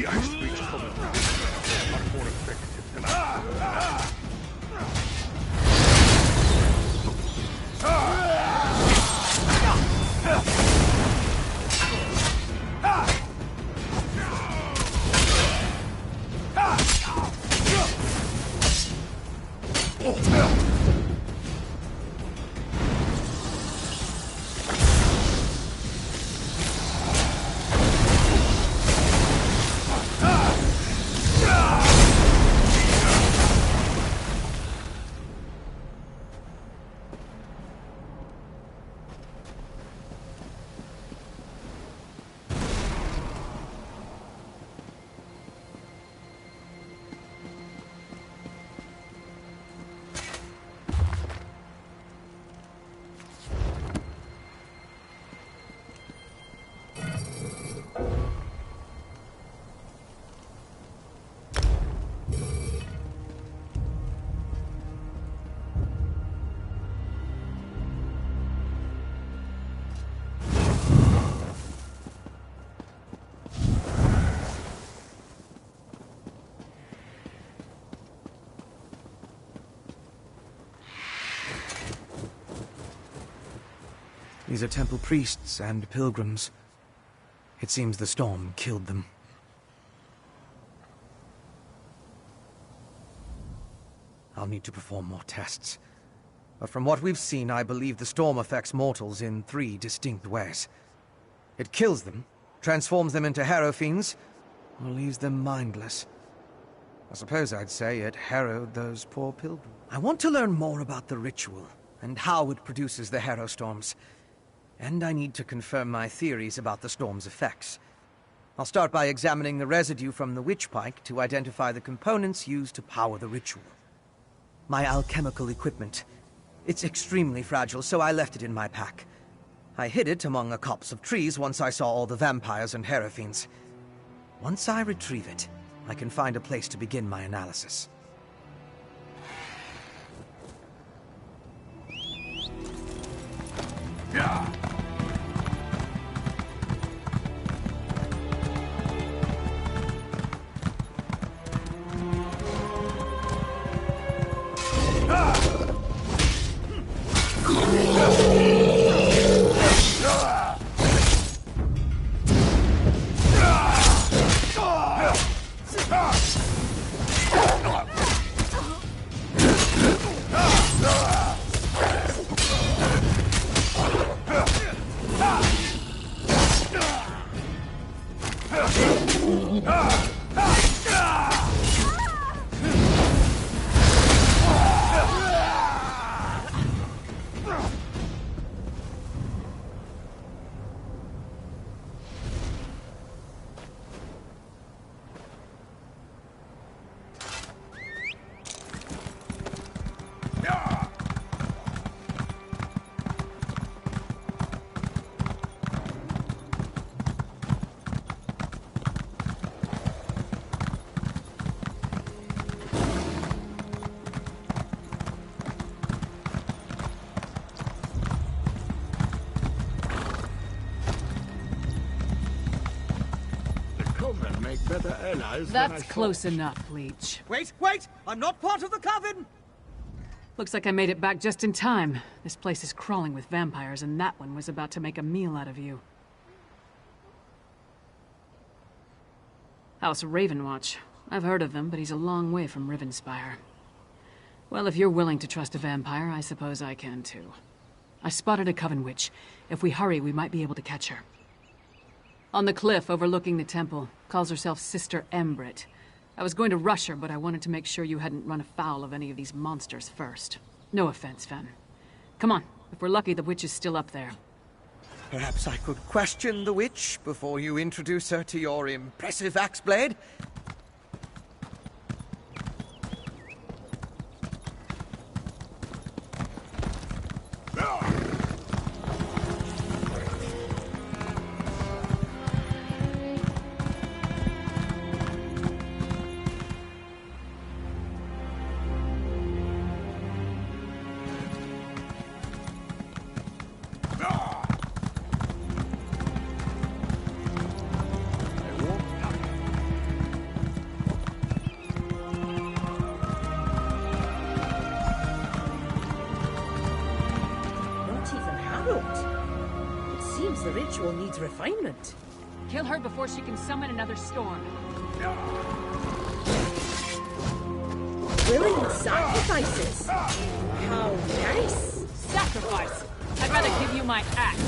The ice breach coming through this are more effective than I. These are temple priests and pilgrims. It seems the storm killed them. I'll need to perform more tests. But from what we've seen, I believe the storm affects mortals in 3 distinct ways. It kills them, transforms them into harrow fiends, or leaves them mindless. I suppose I'd say it harrowed those poor pilgrims. I want to learn more about the ritual, and how it produces the harrow storms. And I need to confirm my theories about the storm's effects. I'll start by examining the residue from the witch pike to identify the components used to power the ritual. My alchemical equipment. It's extremely fragile, so I left it in my pack. I hid it among a copse of trees once I saw all the vampires and harrow fiends. Once I retrieve it, I can find a place to begin my analysis. Yeah. That's close enough, Leech. Wait! I'm not part of the coven! Looks like I made it back just in time. This place is crawling with vampires, and that one was about to make a meal out of you. House Ravenwatch. I've heard of them, but he's a long way from Rivenspire. Well, if you're willing to trust a vampire, I suppose I can too. I spotted a coven witch. If we hurry, we might be able to catch her. On the cliff overlooking the temple. Calls herself Sister Embrit. I was going to rush her, but I wanted to make sure you hadn't run afoul of any of these monsters first. No offense, Fen. Come on. If we're lucky, the witch is still up there. Perhaps I could question the witch before you introduce her to your impressive axe blade? ritual needs refinement. Kill her before she can summon another storm. Willing sacrifices. How nice. Sacrifice! I'd rather give you my axe.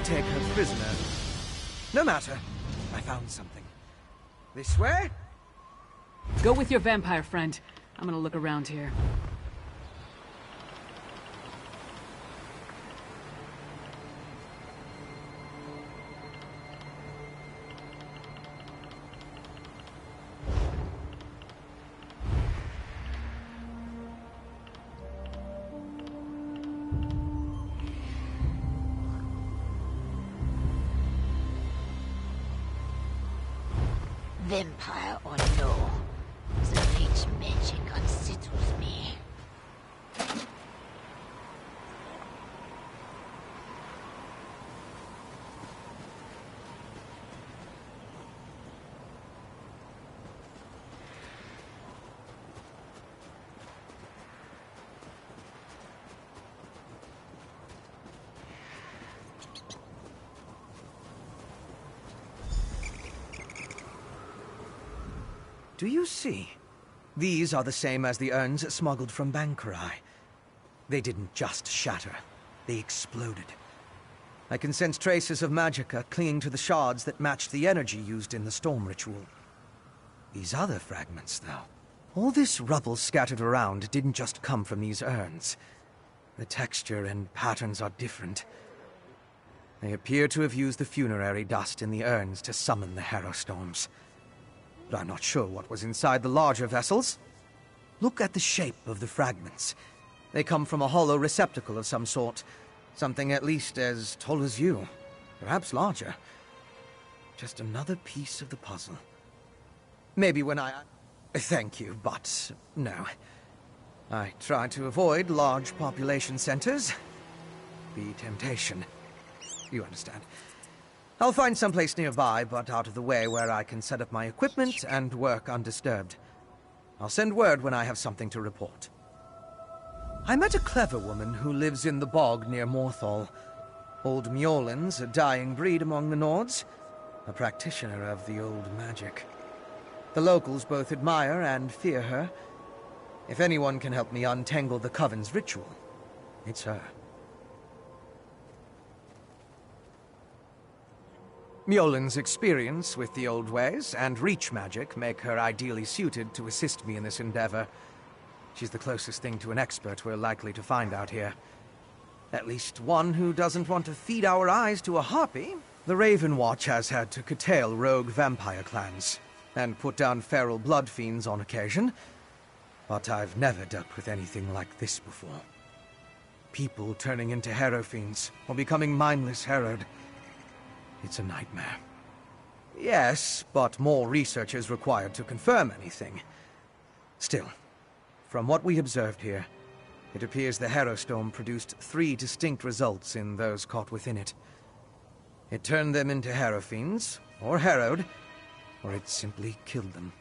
Take her prisoner. No matter. I found something. This way? Go with your vampire friend. I'm gonna look around here. Vampire or no, the rich magic unsettles me. Do you see? These are the same as the urns smuggled from Bankarai. They didn't just shatter, they exploded. I can sense traces of magicka clinging to the shards that matched the energy used in the storm ritual. These other fragments, though. All this rubble scattered around didn't just come from these urns. The texture and patterns are different. They appear to have used the funerary dust in the urns to summon the Harrow Storms. But I'm not sure what was inside the larger vessels. Look at the shape of the fragments. They come from a hollow receptacle of some sort. Something at least as tall as you. Perhaps larger. Just another piece of the puzzle. Maybe when I... Thank you, but no. I try to avoid large population centers. The temptation. You understand. I'll find someplace nearby, but out of the way where I can set up my equipment and work undisturbed. I'll send word when I have something to report. I met a clever woman who lives in the bog near Morthal. Old Mjolnir's a dying breed among the Nords, a practitioner of the old magic. The locals both admire and fear her. If anyone can help me untangle the Coven's ritual, it's her. Mjolnir's experience with the old ways and reach magic make her ideally suited to assist me in this endeavor. She's the closest thing to an expert we're likely to find out here. At least one who doesn't want to feed our eyes to a harpy. The Raven Watch has had to curtail rogue vampire clans, and put down feral blood fiends on occasion. But I've never dealt with anything like this before. People turning into hero fiends, or becoming mindless harrowed. It's a nightmare. Yes, but more research is required to confirm anything. Still, from what we observed here, it appears the Harrow Storm produced 3 distinct results in those caught within it. It turned them into Harrow Fiends, or harrowed, or it simply killed them.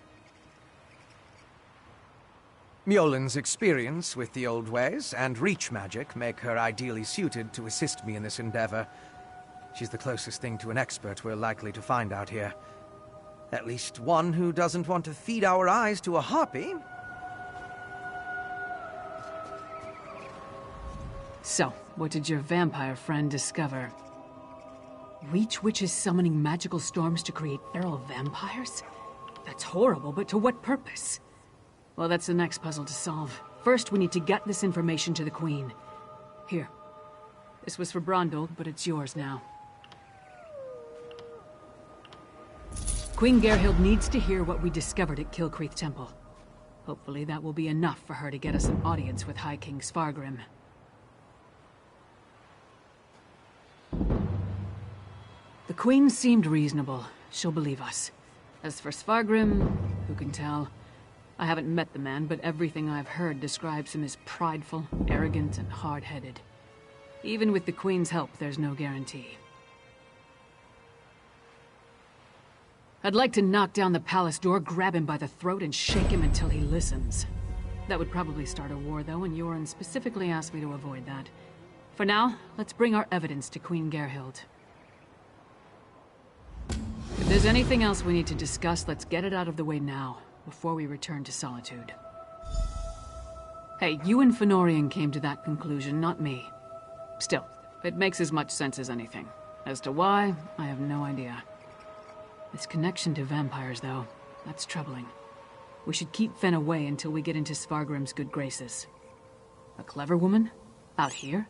Mjolen's experience with the old ways and reach magic make her ideally suited to assist me in this endeavor. She's the closest thing to an expert we're likely to find out here. At least one who doesn't want to feed our eyes to a harpy. So, what did your vampire friend discover? Reach witches summoning magical storms to create feral vampires? That's horrible, but to what purpose? Well, that's the next puzzle to solve. First, we need to get this information to the Queen. Here. This was for Brondel, but it's yours now. Queen Gerhild needs to hear what we discovered at Kilcreath Temple. Hopefully that will be enough for her to get us an audience with High King Svargrim. The Queen seemed reasonable. She'll believe us. As for Svargrim, who can tell? I haven't met the man, but everything I've heard describes him as prideful, arrogant, and hard-headed. Even with the Queen's help, there's no guarantee. I'd like to knock down the palace door, grab him by the throat, and shake him until he listens. That would probably start a war, though, and Yoren specifically asked me to avoid that. For now, let's bring our evidence to Queen Gerhild. If there's anything else we need to discuss, let's get it out of the way now, before we return to Solitude. Hey, you and Fenorian came to that conclusion, not me. Still, it makes as much sense as anything. As to why, I have no idea. This connection to vampires, though, that's troubling. We should keep Fen away until we get into Svargrim's good graces. A clever woman? Out here?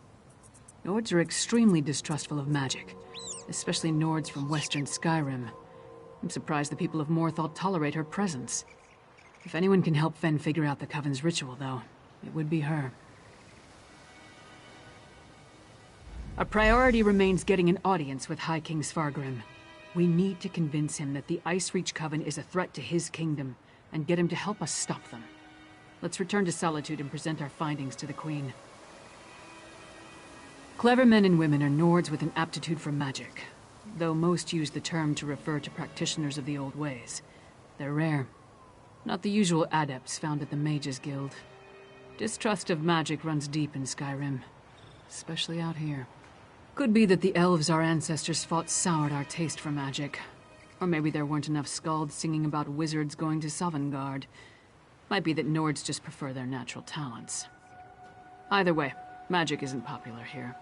Nords are extremely distrustful of magic, especially Nords from western Skyrim. I'm surprised the people of Morthal tolerate her presence. If anyone can help Fen figure out the Coven's ritual, though, it would be her. Our priority remains getting an audience with High King Svargrim. We need to convince him that the Icereach Coven is a threat to his kingdom, and get him to help us stop them. Let's return to Solitude and present our findings to the Queen. Clever men and women are Nords with an aptitude for magic, though most use the term to refer to practitioners of the old ways. They're rare. Not the usual adepts found at the Mages Guild. Distrust of magic runs deep in Skyrim, especially out here. Could be that the elves our ancestors fought soured our taste for magic. Or maybe there weren't enough skalds singing about wizards going to Sovngarde. Might be that Nords just prefer their natural talents. Either way, magic isn't popular here.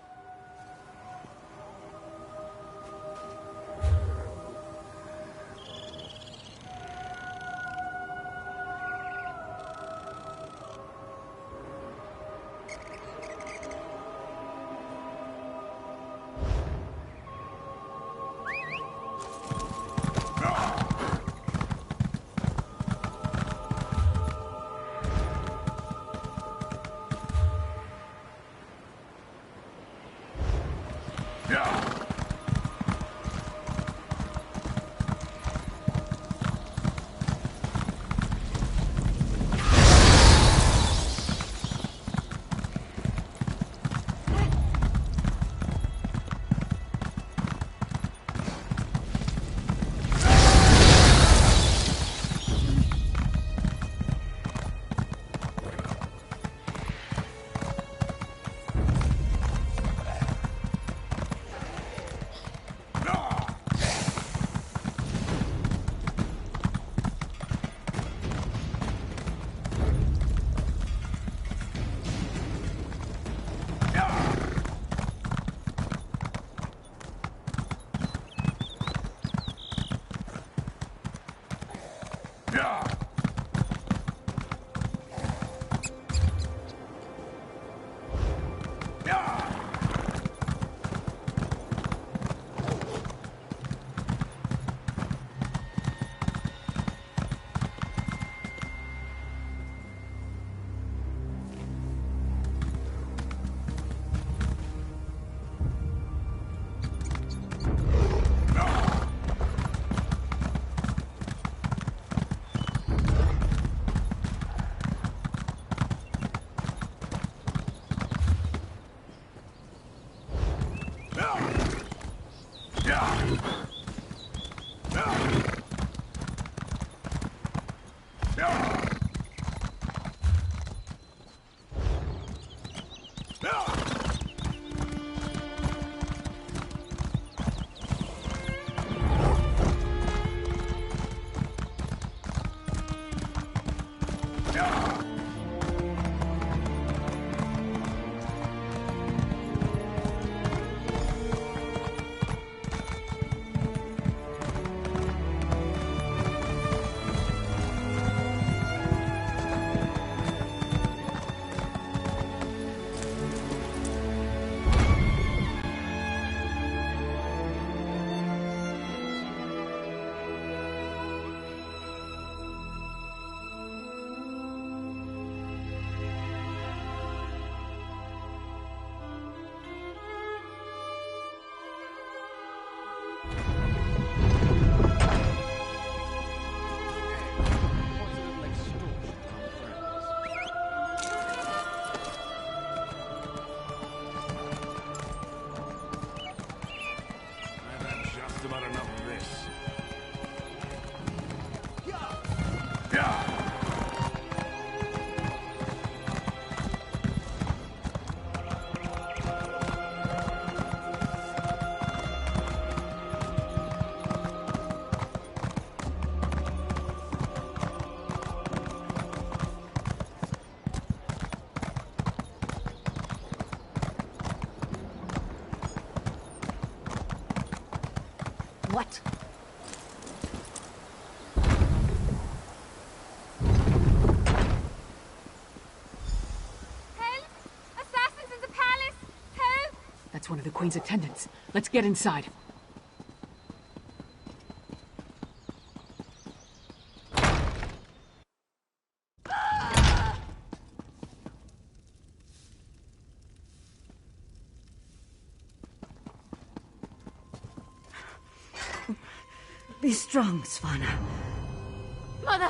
What? Help! Assassins in the palace! Help! That's one of the Queen's attendants. Let's get inside. Be strong, Svanna. Mother!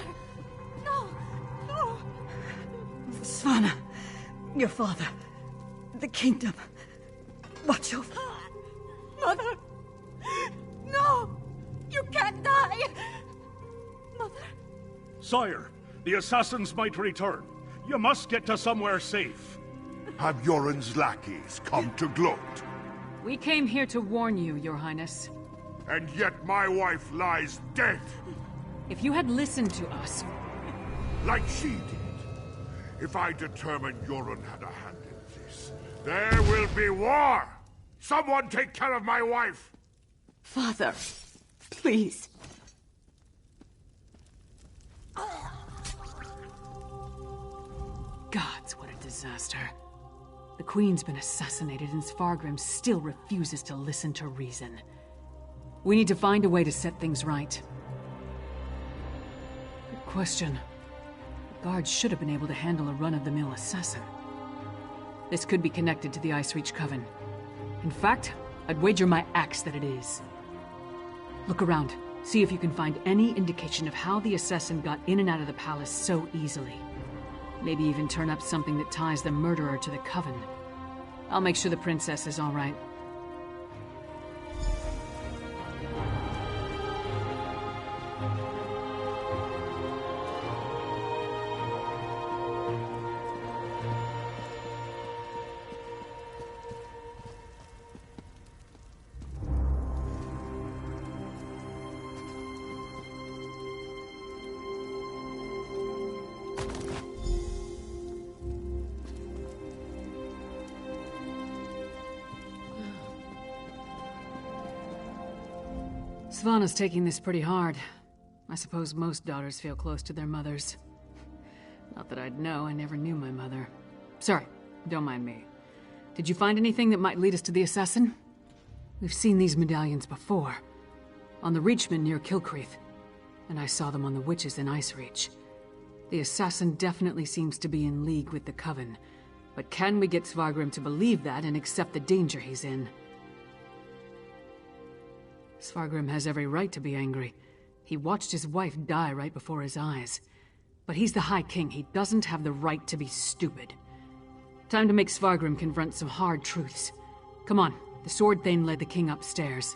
No! No! Svanna, your father, the kingdom. Watch over. Mother! No! You can't die! Mother! Sire, the assassins might return. You must get to somewhere safe. Have Yoren's lackeys come to gloat? We came here to warn you, Your Highness. And yet my wife lies dead, If you had listened to us, like she did. If I determine Yoren had a hand in this, there will be war! Someone take care of my wife! Father, please. gods, what a disaster. The Queen's been assassinated and Svargrim still refuses to listen to reason. We need to find a way to set things right. Good question. The guards should have been able to handle a run-of-the-mill assassin. This could be connected to the Ice Reach Coven. In fact, I'd wager my axe that it is. Look around. See if you can find any indication of how the assassin got in and out of the palace so easily. Maybe even turn up something that ties the murderer to the Coven. I'll make sure the princess is all right. Svanna's taking this pretty hard. I suppose most daughters feel close to their mothers. Not that I'd know, I never knew my mother. Sorry, don't mind me. Did you find anything that might lead us to the assassin? We've seen these medallions before. On the Reachman near Kilcreath. And I saw them on the witches in Ice Reach. The assassin definitely seems to be in league with the Coven. But can we get Svargrim to believe that and accept the danger he's in? Svargrim has every right to be angry. He watched his wife die right before his eyes. But he's the High King. He doesn't have the right to be stupid. Time to make Svargrim confront some hard truths. Come on, the Sword Thane led the king upstairs.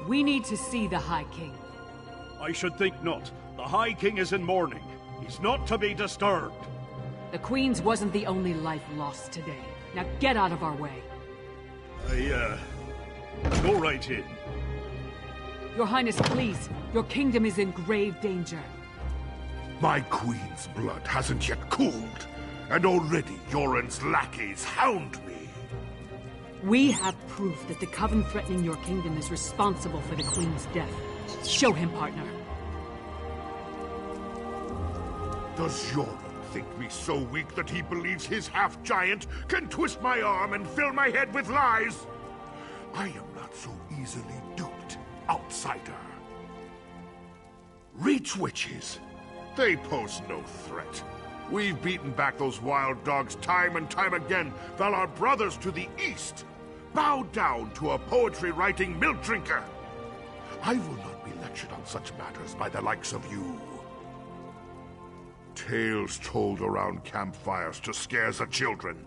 We need to see the High King. I should think not. The High King is in mourning. He's not to be disturbed. The Queen's wasn't the only life lost today. Now get out of our way. Go right in. Your Highness, please. Your kingdom is in grave danger. My queen's blood hasn't yet cooled, and already Yoren's lackeys hound me. We have proof that the Coven threatening your kingdom is responsible for the Queen's death. Show him, partner. Does Yoren think me so weak that he believes his half-giant can twist my arm and fill my head with lies? I am not so easily duped, outsider. Reach witches. They pose no threat. We've beaten back those wild dogs time and time again, while our brothers to the east bow down to a poetry-writing milk drinker. I will not be lectured on such matters by the likes of you. Tales told around campfires to scare the children.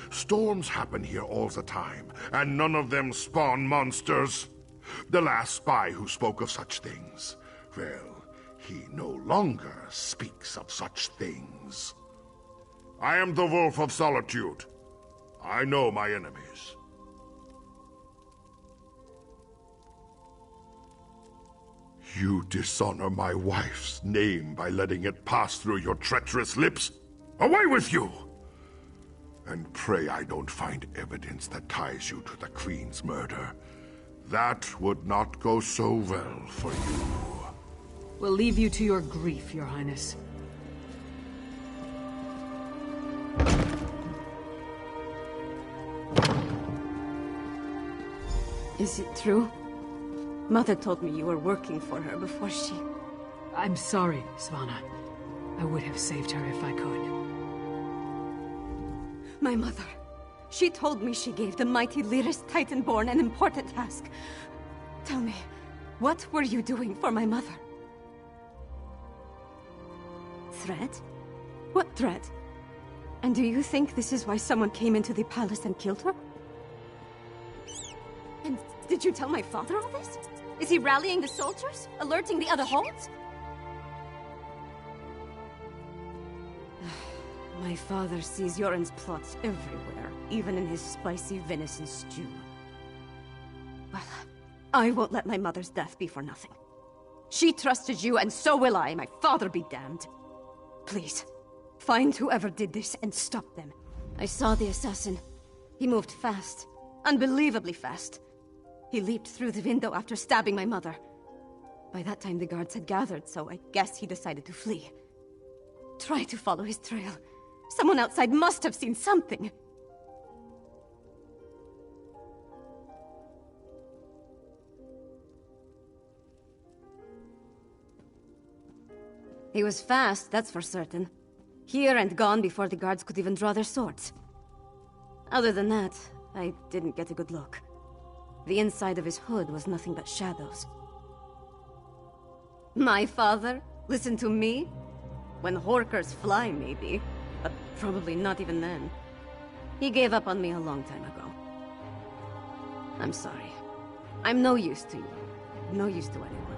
Storms happen here all the time, and none of them spawn monsters. The last spy who spoke of such things, well, he no longer speaks of such things. I am the Wolf of Solitude. I know my enemies. You dishonor my wife's name by letting it pass through your treacherous lips. Away with you! And pray I don't find evidence that ties you to the Queen's murder. That would not go so well for you. We'll leave you to your grief, Your Highness. Is it true? Mother told me you were working for her before she... I'm sorry, Svanna. I would have saved her if I could. My mother. She told me she gave the mighty Lyris Titanborn an important task. Tell me, what were you doing for my mother? Threat? What threat? And do you think this is why someone came into the palace and killed her? And did you tell my father all this? Is he rallying the soldiers? Alerting the other holds? My father sees Yoren's plots everywhere, even in his spicy venison stew. Well, I won't let my mother's death be for nothing. She trusted you, and so will I. My father be damned. Please, find whoever did this and stop them. I saw the assassin. He moved fast. Unbelievably fast. He leaped through the window after stabbing my mother. By that time the guards had gathered, so I guess he decided to flee. Try to follow his trail. Someone outside must have seen something. He was fast, that's for certain. Here and gone before the guards could even draw their swords. Other than that, I didn't get a good look. The inside of his hood was nothing but shadows. My father? Listen to me? When horkers fly, maybe. But probably not even then. He gave up on me a long time ago. I'm sorry. I'm no use to you. No use to anyone.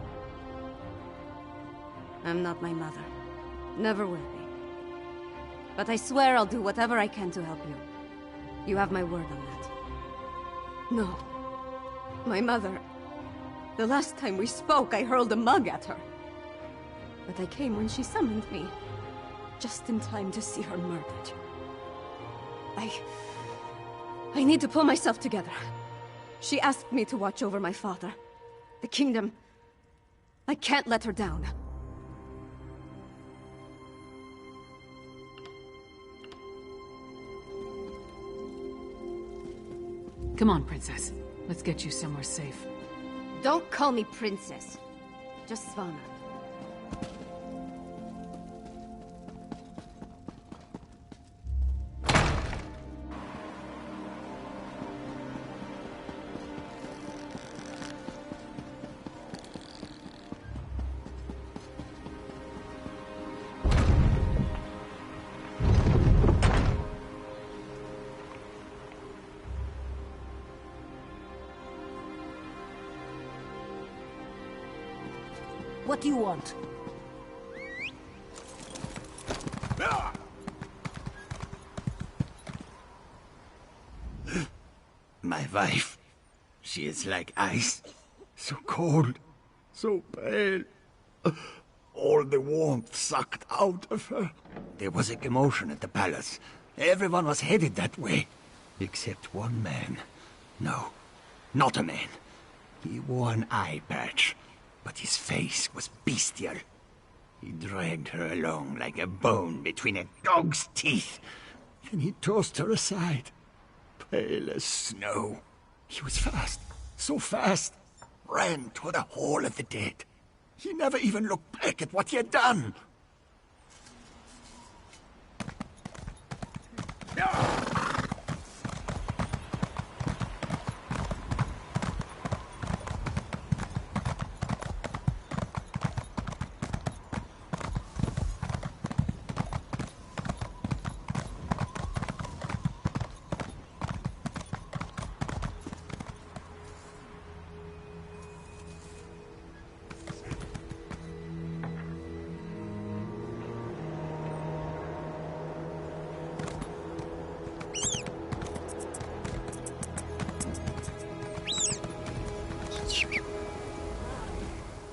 I'm not my mother. Never will be. But I swear I'll do whatever I can to help you. You have my word on that. No. My mother... The last time we spoke, I hurled a mug at her. But I came when she summoned me. Just in time to see her murdered. I need to pull myself together. She asked me to watch over my father. The kingdom... I can't let her down. Come on, Princess. Let's get you somewhere safe. Don't call me Princess. Just Svanna. What do you want? My wife. She is like ice. So cold. So pale. All the warmth sucked out of her. There was a commotion at the palace. Everyone was headed that way. Except one man. No, not a man. He wore an eye patch, but his face was bestial. He dragged her along like a bone between a dog's teeth. Then he tossed her aside, pale as snow. He was fast, so fast. Ran toward the Hall of the Dead. He never even looked back at what he had done.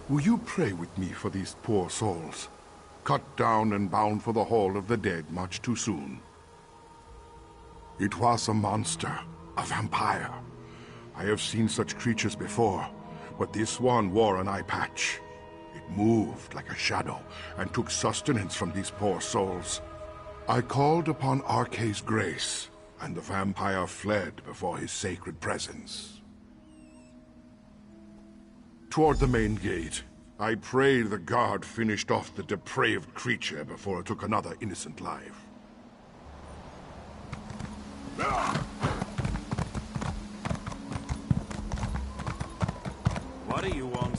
Will you pray with me for these poor souls? Cut down and bound for the Hall of the Dead much too soon. It was a monster, a vampire. I have seen such creatures before, but this one wore an eye patch. It moved like a shadow and took sustenance from these poor souls. I called upon Arkay's grace, and the vampire fled before his sacred presence. Toward the main gate, I pray the guard finished off the depraved creature before it took another innocent life. What do you want?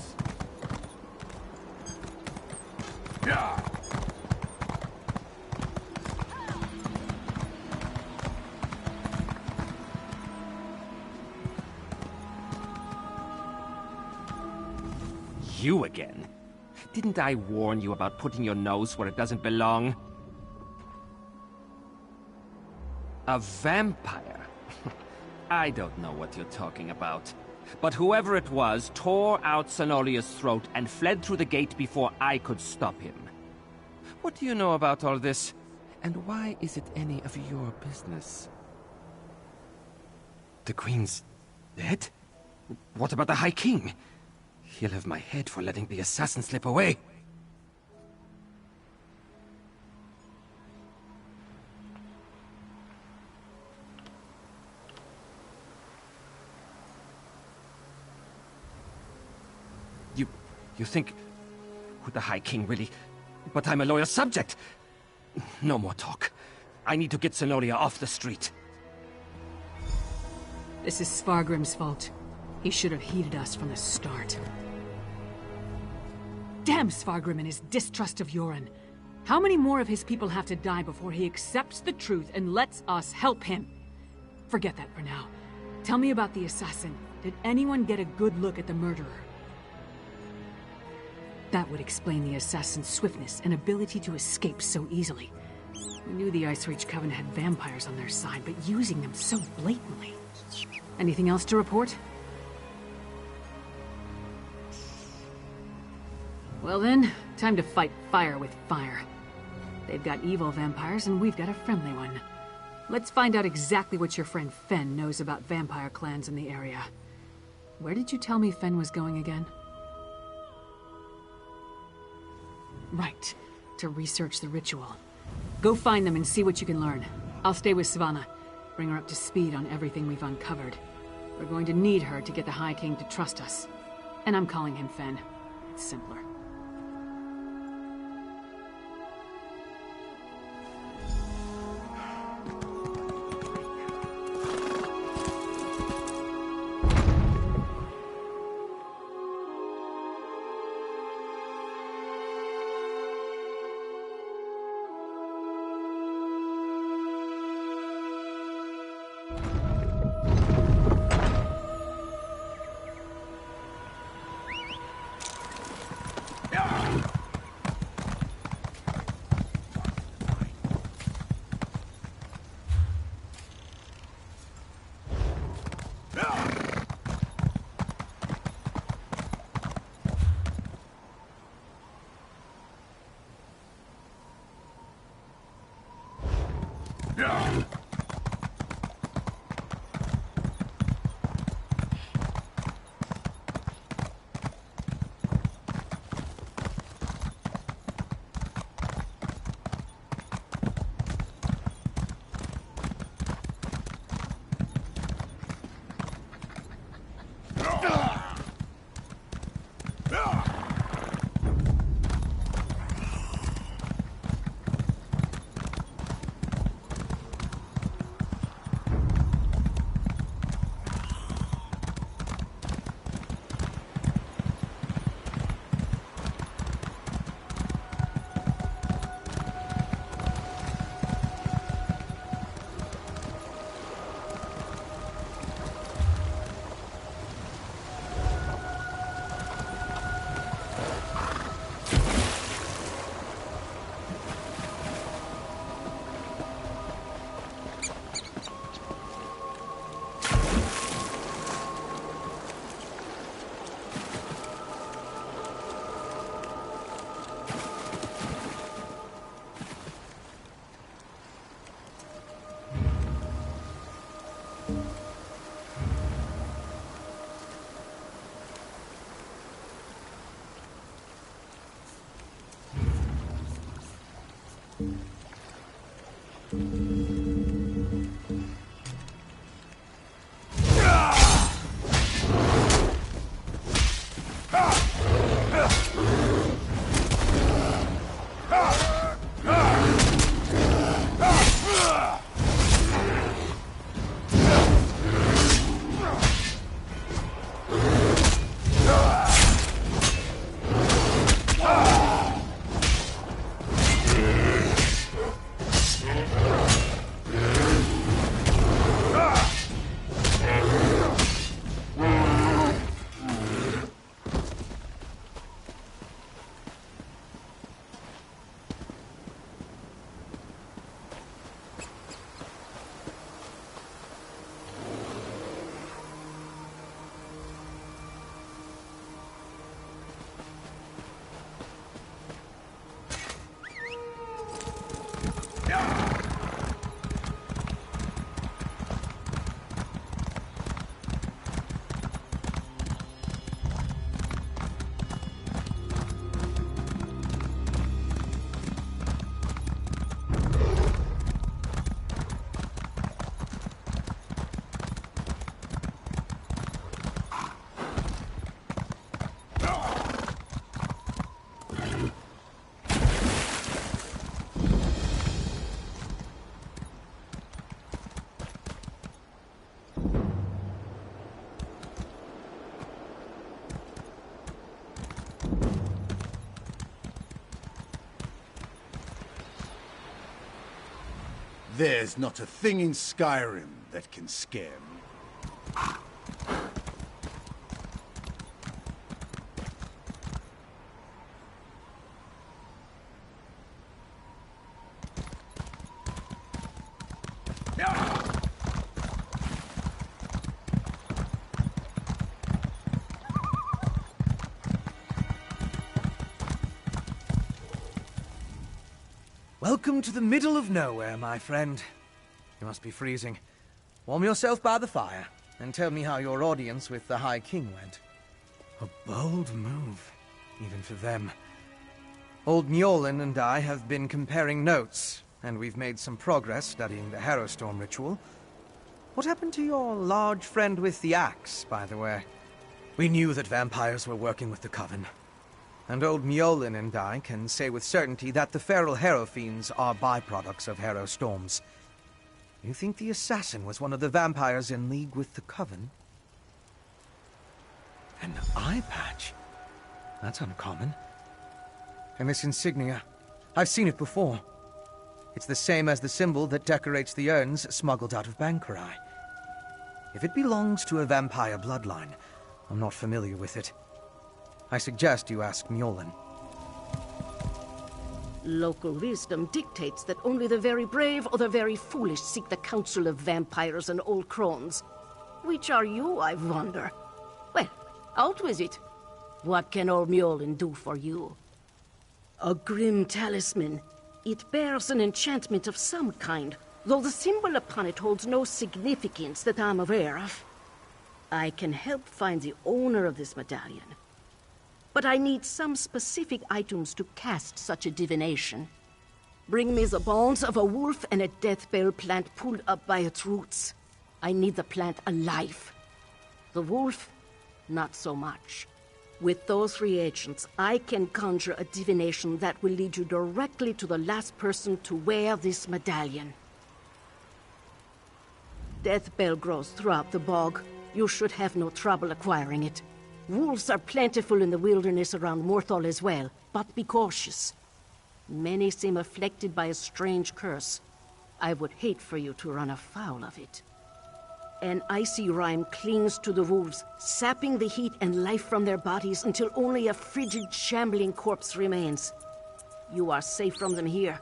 You again? Didn't I warn you about putting your nose where it doesn't belong? A vampire? I don't know what you're talking about. But whoever it was tore out Cenolia's throat and fled through the gate before I could stop him. What do you know about all this? And why is it any of your business? The Queen's dead? What about the High King? He'll have my head for letting the assassin slip away. You think... Would the High King really... But I'm a loyal subject! No more talk. I need to get Senolia off the street. This is Svargrim's fault. He should have heeded us from the start. Damn Svargrim and his distrust of Yoren. How many more of his people have to die before he accepts the truth and lets us help him? Forget that for now. Tell me about the assassin. Did anyone get a good look at the murderer? That would explain the assassin's swiftness and ability to escape so easily. We knew the Ice Reach Coven had vampires on their side, but using them so blatantly. Anything else to report? Well then, time to fight fire with fire. They've got evil vampires and we've got a friendly one. Let's find out exactly what your friend Fen knows about vampire clans in the area. Where did you tell me Fen was going again? Right, to research the ritual. Go find them and see what you can learn. I'll stay with Svanna. Bring her up to speed on everything we've uncovered. We're going to need her to get the High King to trust us. And I'm calling him Fen. It's simpler. There's not a thing in Skyrim that can scare me. Welcome to the middle of nowhere, my friend. You must be freezing. Warm yourself by the fire, and tell me how your audience with the High King went. A bold move, even for them. Old Mjolnir and I have been comparing notes, and we've made some progress studying the Harrowstorm ritual. What happened to your large friend with the axe, by the way? We knew that vampires were working with the Coven. And old Mjolnir and I can say with certainty that the feral Harrow Fiends are byproducts of Harrow Storms. You think the assassin was one of the vampires in league with the Coven? An eye patch? That's uncommon. And this insignia, I've seen it before. It's the same as the symbol that decorates the urns smuggled out of Bankarai. If it belongs to a vampire bloodline, I'm not familiar with it. I suggest you ask Mjolnir. Local wisdom dictates that only the very brave or the very foolish seek the counsel of vampires and old crones. Which are you, I wonder? Well, out with it. What can old Mjolnir do for you? A grim talisman. It bears an enchantment of some kind, though the symbol upon it holds no significance that I'm aware of. I can help find the owner of this medallion. But I need some specific items to cast such a divination. Bring me the bones of a wolf and a death bell plant pulled up by its roots. I need the plant alive. The wolf, not so much. With those reagents, I can conjure a divination that will lead you directly to the last person to wear this medallion. Death bell grows throughout the bog. You should have no trouble acquiring it. Wolves are plentiful in the wilderness around Morthal as well, but be cautious. Many seem afflicted by a strange curse. I would hate for you to run afoul of it. An icy rime clings to the wolves, sapping the heat and life from their bodies until only a frigid, shambling corpse remains. You are safe from them here,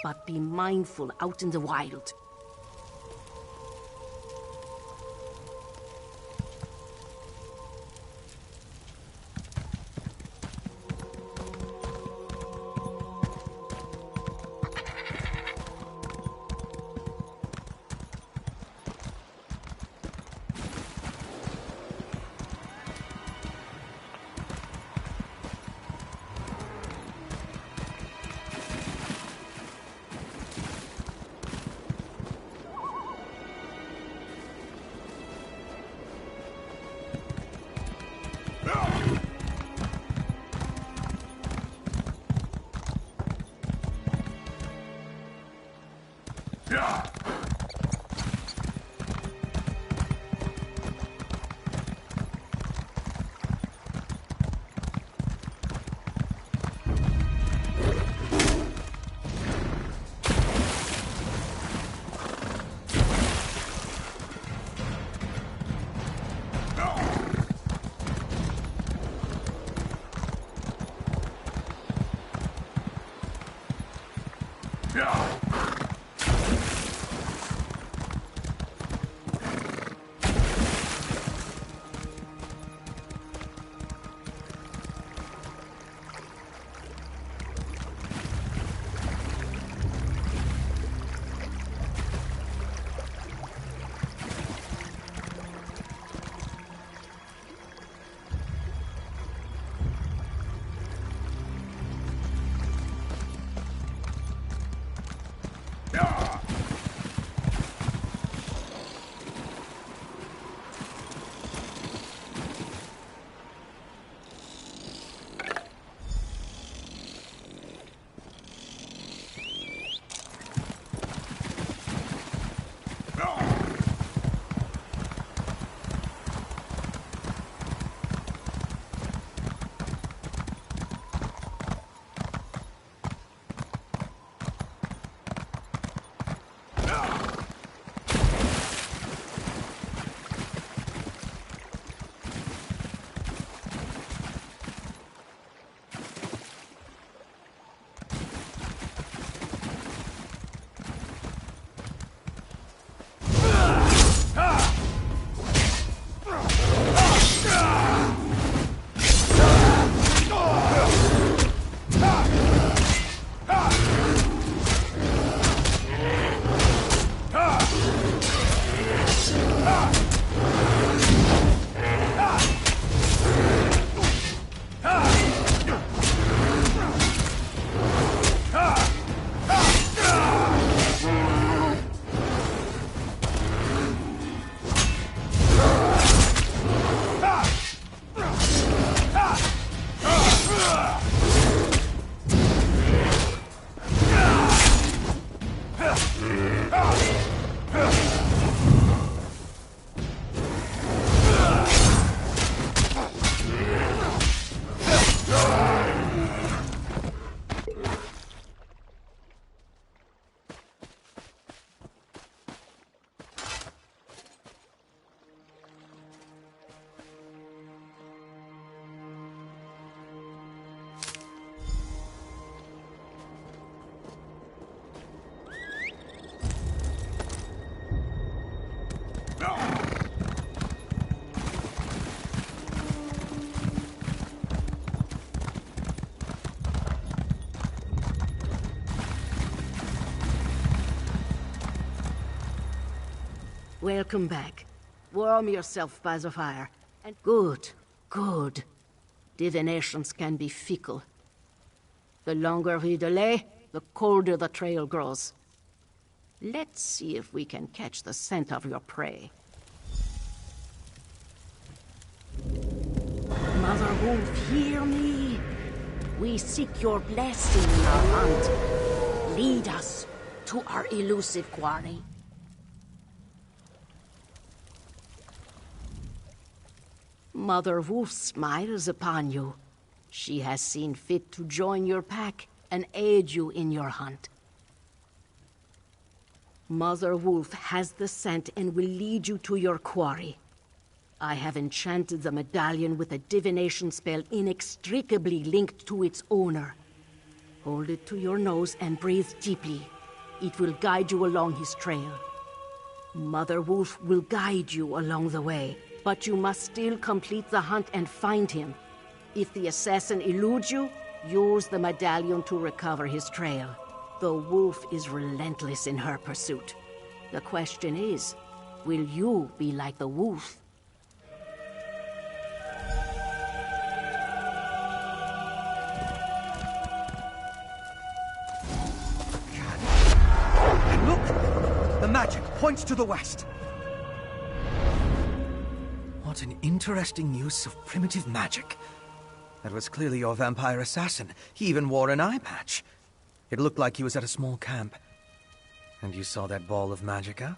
but be mindful out in the wild. Welcome back. Warm yourself by the fire. And good, good. Divinations can be fickle. The longer we delay, the colder the trail grows. Let's see if we can catch the scent of your prey. Mother Wolf, hear me. We seek your blessing in our hunt. Lead us to our elusive quarry. Mother Wolf smiles upon you. She has seen fit to join your pack and aid you in your hunt. Mother Wolf has the scent and will lead you to your quarry. I have enchanted the medallion with a divination spell inextricably linked to its owner. Hold it to your nose and breathe deeply. It will guide you along his trail. Mother Wolf will guide you along the way, but you must still complete the hunt and find him. If the assassin eludes you, use the medallion to recover his trail. The wolf is relentless in her pursuit. The question is, will you be like the wolf? Look! The magic points to the west. What an interesting use of primitive magic. That was clearly your vampire assassin. He even wore an eye patch. It looked like he was at a small camp. And you saw that ball of magicka?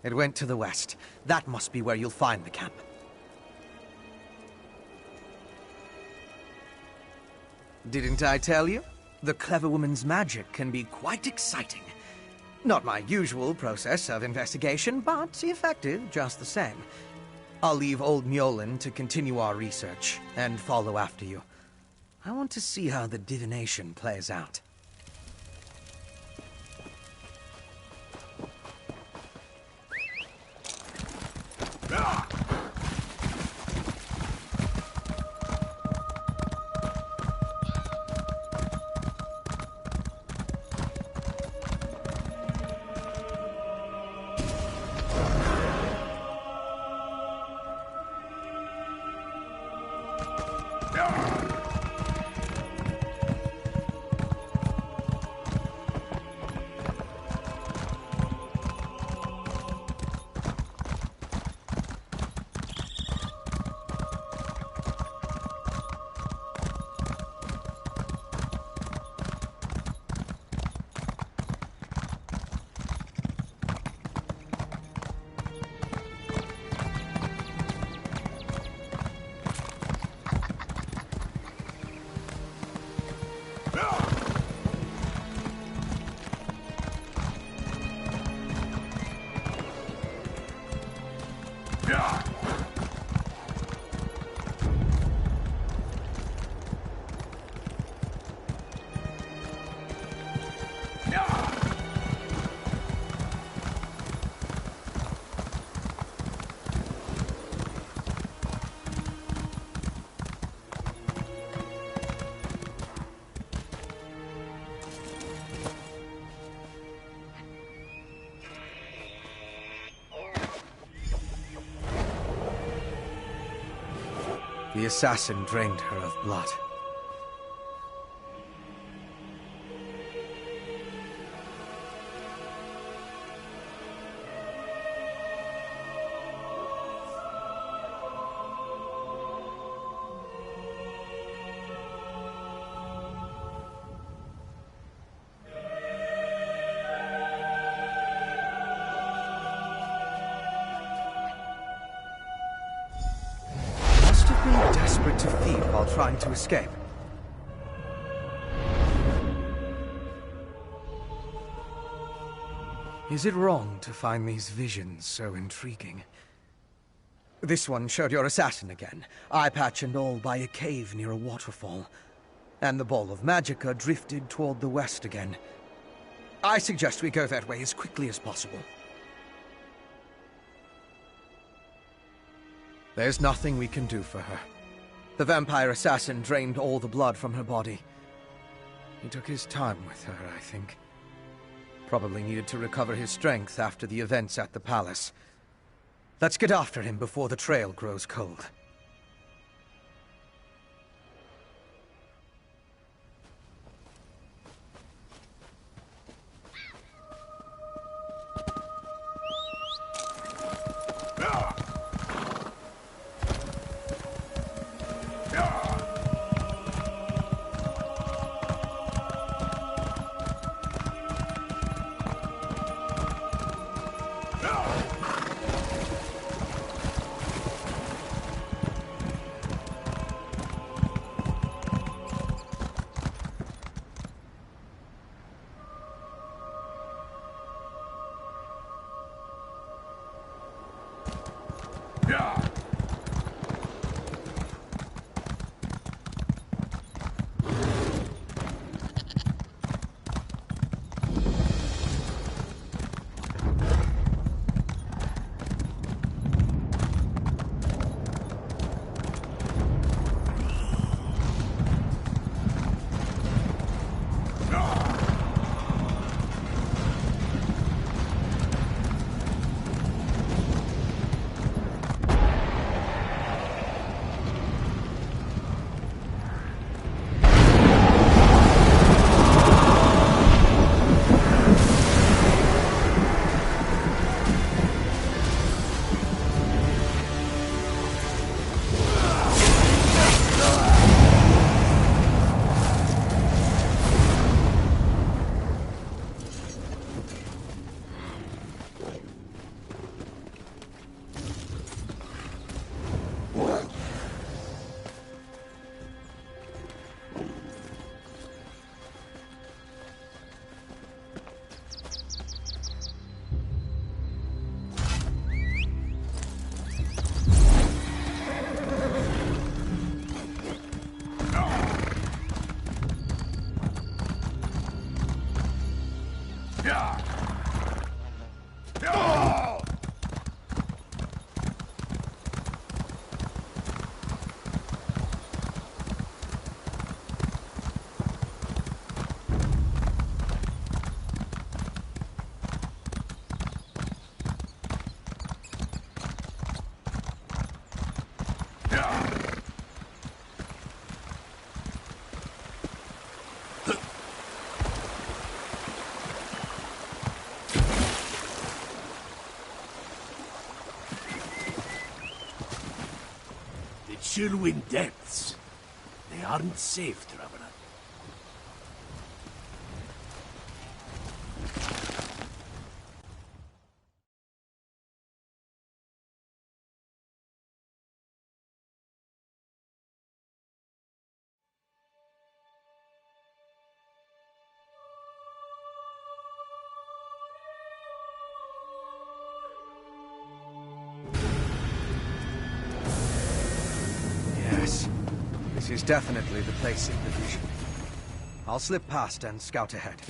It went to the west. That must be where you'll find the camp. Didn't I tell you? The clever woman's magic can be quite exciting. Not my usual process of investigation, but effective just the same. I'll leave old Mjolnir to continue our research and follow after you. I want to see how the divination plays out. The assassin drained her of blood. Desperate to feed while trying to escape. Is it wrong to find these visions so intriguing? This one showed your assassin again, eye patch and all, by a cave near a waterfall. And the ball of magicka drifted toward the west again. I suggest we go that way as quickly as possible. There's nothing we can do for her. The vampire assassin drained all the blood from her body. He took his time with her, I think. Probably needed to recover his strength after the events at the palace. Let's get after him before the trail grows cold. Sylwyn depths. They aren't safe, traveler. Yes. This is definitely the place in the vision. I'll slip past and scout ahead.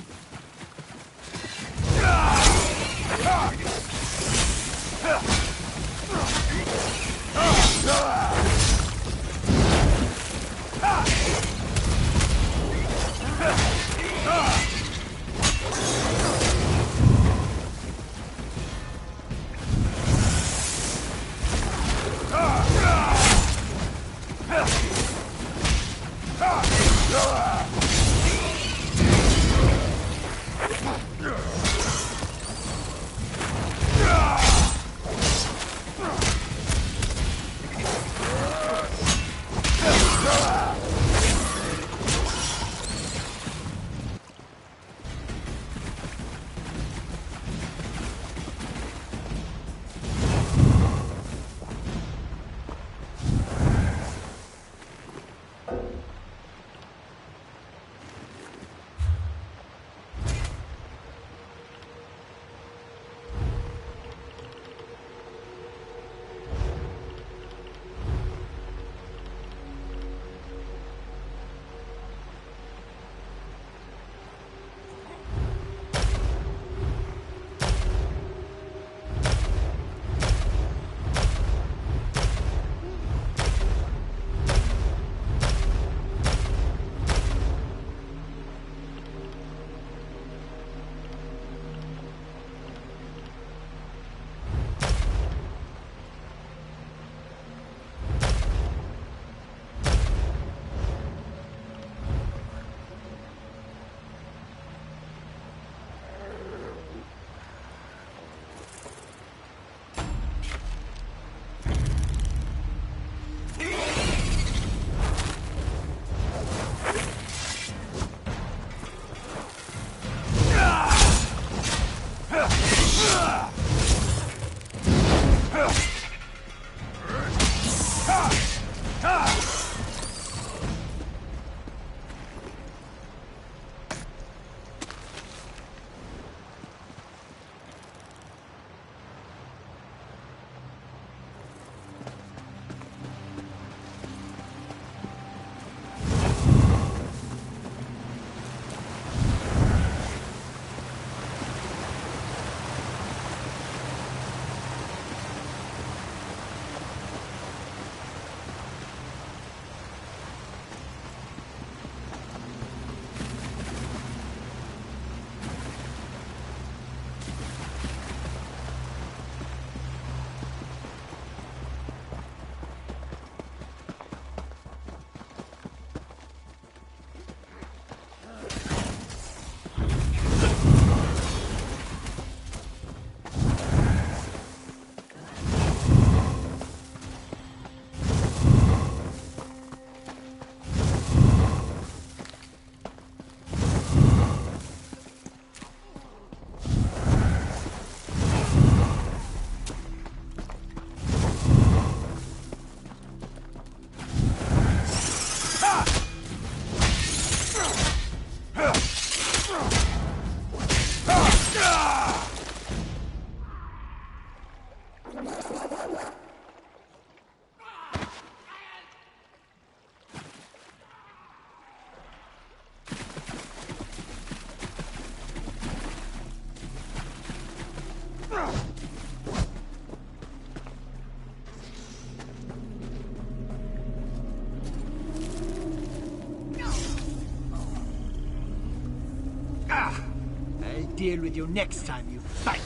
Deal with you next time you fight.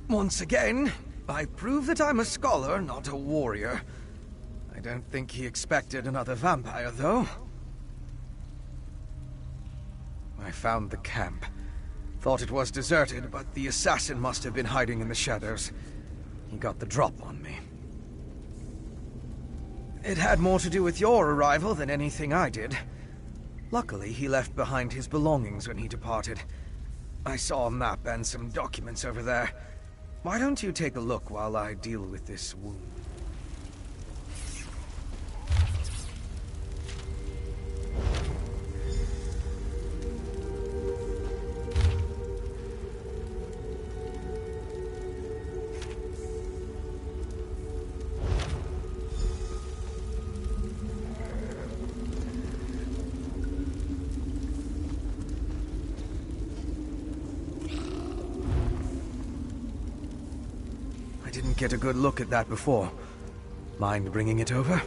Once again, I prove that I'm a scholar, not a warrior. I don't think he expected another vampire, though. I found the camp. Thought it was deserted, but the assassin must have been hiding in the shadows. he got the drop on me. It had more to do with your arrival than anything I did. Luckily, he left behind his belongings when he departed. I saw a map and some documents over there. Why don't you take a look while I deal with this wound? Didn't get a good look at that before. Mind bringing it over?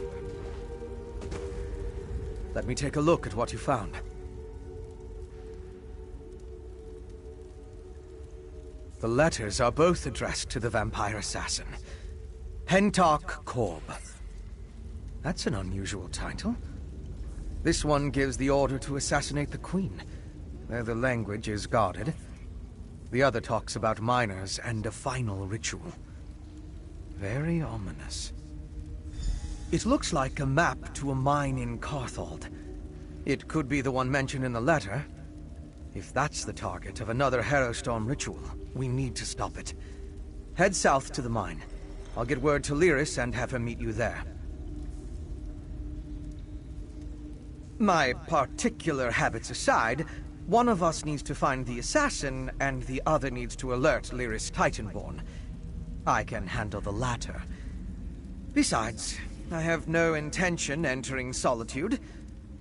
Let me take a look at what you found. The letters are both addressed to the vampire assassin. Hentok Korb. That's an unusual title. This one gives the order to assassinate the queen, though the language is guarded. The other talks about miners and a final ritual. Very ominous. It looks like a map to a mine in Carthald. It could be the one mentioned in the letter. If that's the target of another Harrowstorm ritual, we need to stop it. Head south to the mine. I'll get word to Lyris and have her meet you there. My particular habits aside, one of us needs to find the assassin, and the other needs to alert Lyris Titanborn. I can handle the latter. Besides, I have no intention entering Solitude.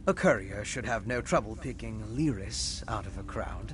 A courier should have no trouble picking Lyris out of a crowd.